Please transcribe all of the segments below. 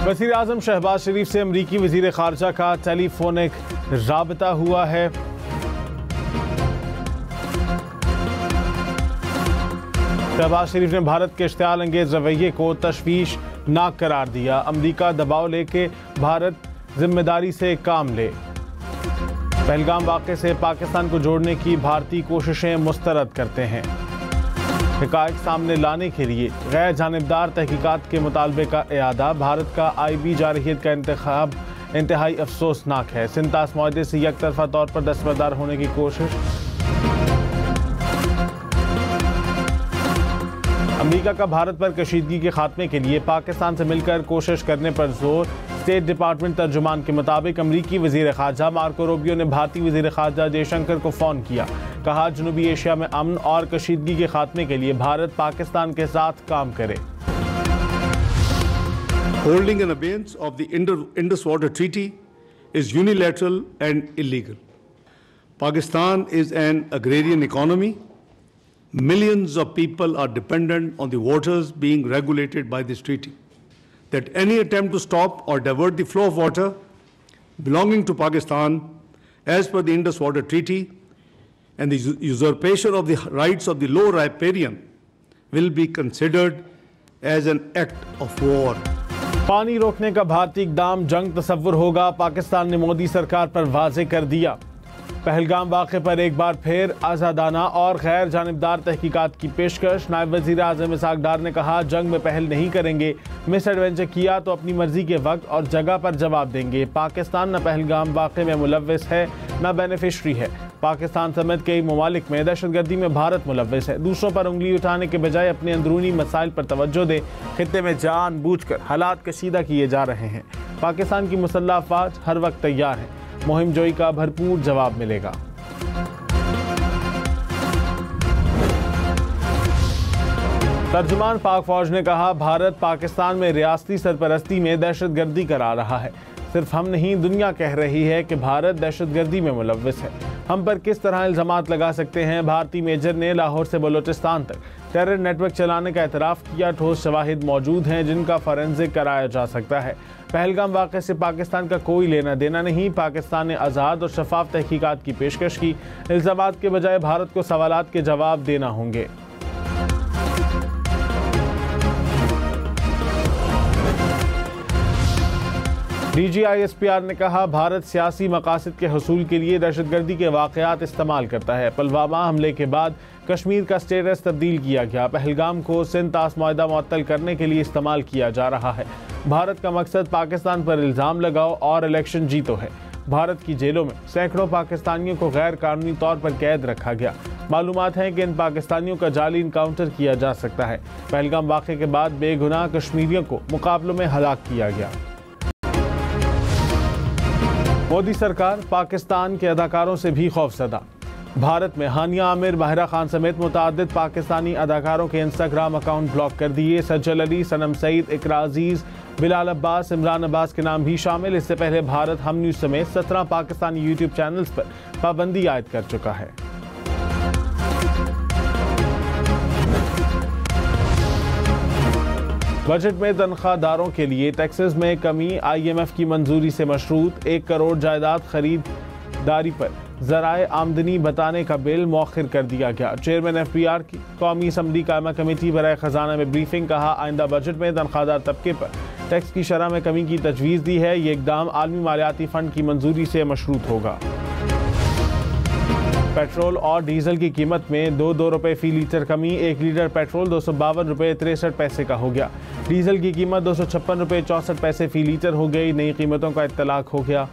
वज़ीर आज़म शहबाज शरीफ से अमरीकी वज़ीर ख़ारजा का टेलीफोनिक राबता हुआ है। शहबाज शरीफ ने भारत के इश्तियाल अंगेज रवैये को तशवीशनाक करार दिया। अमरीका दबाव लेके भारत जिम्मेदारी से काम ले। पहलगाम वाक़े से पाकिस्तान को जोड़ने की भारतीय कोशिशें मुस्तरद करते हैं। हक़ाइक़ सामने लाने के लिए गैर जानिबदार तहकीकात के मुतालबे का इयादा। भारत का IB जारहियत का इंतखाब इंतहाई अफसोसनाक है। सिंतास मुआहदे से एक तरफा तौर पर दस्तबरदार होने की कोशिश। अमरीका का भारत पर कशीदगी के खात्मे के लिए पाकिस्तान से मिलकर कोशिश करने पर जोर। स्टेट डिपार्टमेंट तर्जुमान के मुताबिक अमरीकी वज़ीर ख़ारजा मार्को रूबियो ने भारतीय वज़ीर ख़ारजा जयशंकर को फ़ोन किया। कहा जनूबी एशिया में अमन और कशीदगी के खात्मे के लिए भारत पाकिस्तान के साथ काम करे। Holding an abeyance of the Indus Water Treaty is unilateral and illegal. Pakistan is an agrarian economy. Millions of people are dependent on the waters being regulated by this treaty. That any attempt to stop or divert the flow of water belonging to Pakistan as per the Indus Water Treaty and the usurpation of the rights of the low riparian will be considered as an act of war. पानी रोकने का भारतीय इक़दाम जंग तस्वुर होगा, पाकिस्तान ने मोदी सरकार पर वाज़े कर दिया। पहलगाम वाक़े पर एक बार फिर आज़ादाना और गैर जानिबदार तहकीकात की पेशकश। नायब वज़ीर आज़म इसहाक़ डार ने कहा जंग में पहल नहीं करेंगे, मिस एडवेंचर किया तो अपनी मर्जी के वक्त और जगह पर जवाब देंगे। पाकिस्तान न पहलगाम वाक़े में मुलव्विस है न बेनिफिशरी है। पाकिस्तान समेत कई ममालिक में दहशतगर्दी में भारत मुलव्विस है। दूसरों पर उंगली उठाने के बजाय अपने अंदरूनी मसाइल पर तवज्जो दें। खित्ते में जानबूझकर हालात कशीदा किए जा रहे हैं। पाकिस्तान की मुसल्लह अफ़वाज हर वक्त तैयार है। मुहिम जोई का भरपूर जवाब मिलेगा। तर्जुमान पाक फौज ने कहा भारत पाकिस्तान में रियासती सरपरस्ती में दहशतगर्दी करा रहा है। सिर्फ हम नहीं, दुनिया कह रही है कि भारत दहशतगर्दी में मुलव्विस है। हम पर किस तरह इल्ज़ामात लगा सकते हैं? भारतीय मेजर ने लाहौर से बलोचिस्तान तक टेरर नेटवर्क चलाने का एतराफ़ किया। ठोस शवाहिद मौजूद हैं जिनका फॉरेंसिक कराया जा सकता है। पहलगाम वाक़े से पाकिस्तान का कोई लेना देना नहीं। पाकिस्तान ने आज़ाद और शफाफ तहकीकात की पेशकश की। इल्ज़ामात के बजाय भारत को सवालात के जवाब देना होंगे। DGISPR ने कहा भारत सियासी मकासद के हसूल के लिए दहशतगर्दी के वाक़यात इस्तेमाल करता है। पुलवामा हमले के बाद कश्मीर का स्टेटस तब्दील किया गया। पहलगाम को सिंतास मुआहदा मुअत्तल करने के लिए इस्तेमाल किया जा रहा है। भारत का मकसद पाकिस्तान पर इल्ज़ाम लगाओ और इलेक्शन जीतो है। भारत की जेलों में सैकड़ों पाकिस्तानियों को गैर कानूनी तौर पर कैद रखा गया। मालूमात हैं कि इन पाकिस्तानियों का जाली इनकाउंटर किया जा सकता है। पहलगाम वाक़े के बाद बेगुनाह कश्मीरियों को मुकाबलों में हलाक किया गया। मोदी सरकार पाकिस्तान के अदाकारों से भी खौफजदा। भारत में हानिया आमिर, माहिरा खान समेत मुतअद्दिद पाकिस्तानी अदाकारों के इंस्टाग्राम अकाउंट ब्लॉक कर दिए। सज्जल अली, सनम सईद, इकरा अजीज, बिलाल अब्बास, इमरान अब्बास के नाम भी शामिल। इससे पहले भारत हम न्यूज़ समेत 17 पाकिस्तानी यूट्यूब चैनल्स पर पाबंदी आयद कर चुका है। बजट में तनख्वाहदारों के लिए टैक्सेस में कमी। IMF की मंजूरी से मशरूत 1 करोड़ जायदाद खरीदारी पर ज़राए आमदनी बताने का बिल मौखिर कर दिया गया। चेयरमैन FBR की कौमी असम्बली कायमा कमेटी बराए ख़जाना में ब्रीफिंग। कहा आइंदा बजट में तनख्वाहदार तबके पर टैक्स की शरह में कमी की तजवीज़ दी है। ये इक़दाम आलमी मालियाती फ़ंड की मंजूरी से मशरूत होगा। पेट्रोल और डीजल की कीमत में 2 रुपये फ़ी लीटर कमी। 1 लीटर पेट्रोल 252 रुपये 63 पैसे का हो गया। डीजल की कीमत 256 रुपये 64 पैसे फ़ी लीटर हो गई। नई कीमतों का इत्तलाक हो गया।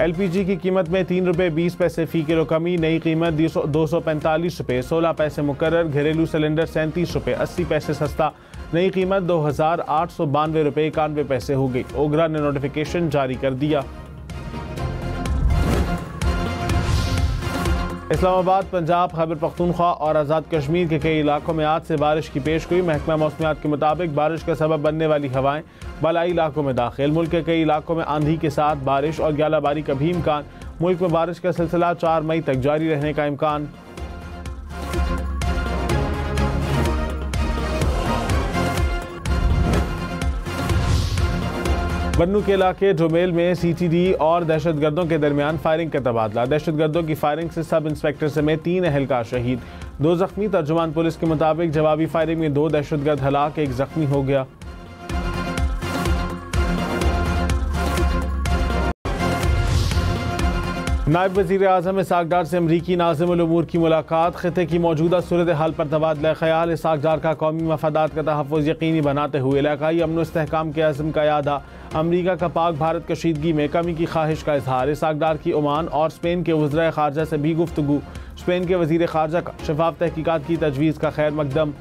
LPG की कीमत में 3 रुपये 20 पैसे फ़ी किलो कमी। नई कीमत 245 रुपये 16 पैसे मुकर्रर। घरेलू सिलेंडर 37 रुपये 80 पैसे सस्ता। नई कीमत 2892 रुपये 91 पैसे हो गई। ओगरा ने नोटिफिकेशन जारी कर दिया। इस्लामाबाद, पंजाब, खैबर पख्तूनख्वा और आज़ाद कश्मीर के कई इलाकों में आज से बारिश की पेशगोई। महकमा मौसमियात के मुताबिक बारिश का सबब बनने वाली हवाएं बलाई इलाकों में दाखिल। मुल्क के कई इलाकों में आंधी के साथ बारिश और ग्यालाबारी का भी इम्कान। मुल्क में बारिश का सिलसिला 4 मई तक जारी रहने का इम्कान। बन्नू के इलाके डोमेल में CTD और दहशतगर्दों के दरमियान फायरिंग का तबादला। दहशतगर्दों की फायरिंग से सब इंस्पेक्टर समेत 3 एहलकार शहीद, 2 जख्मी। तर्जुमान पुलिस के मुताबिक जवाबी फायरिंग में 2 दहशतगर्द हलाक, 1 जख्मी हो गया। नायब वज़ीर आज़म इसहाक डार से अमरीकी नाज़िमुल उमूर की मुलाकात। खिते की मौजूदा सूरत हाल पर तबादला ख्याल। इसहाक डार का कौमी मफादात का तहफ़्फ़ुज़ यकीनी बनाते हुए इलाकाई अमन व इस्तेहकाम के अज़्म का यादा। अमरीका का पाक भारत कशीदगी में कमी की ख्वाहिश का इजहार। इसहाक डार की ओमान और स्पेन के वज़ीर ख़ारजा से भी गुफ्तगू। स्पेन के वज़ीर ख़ारजा का शफ़ाफ़ तहक़ीक़ात की तजवीज़ का खैर मकदम।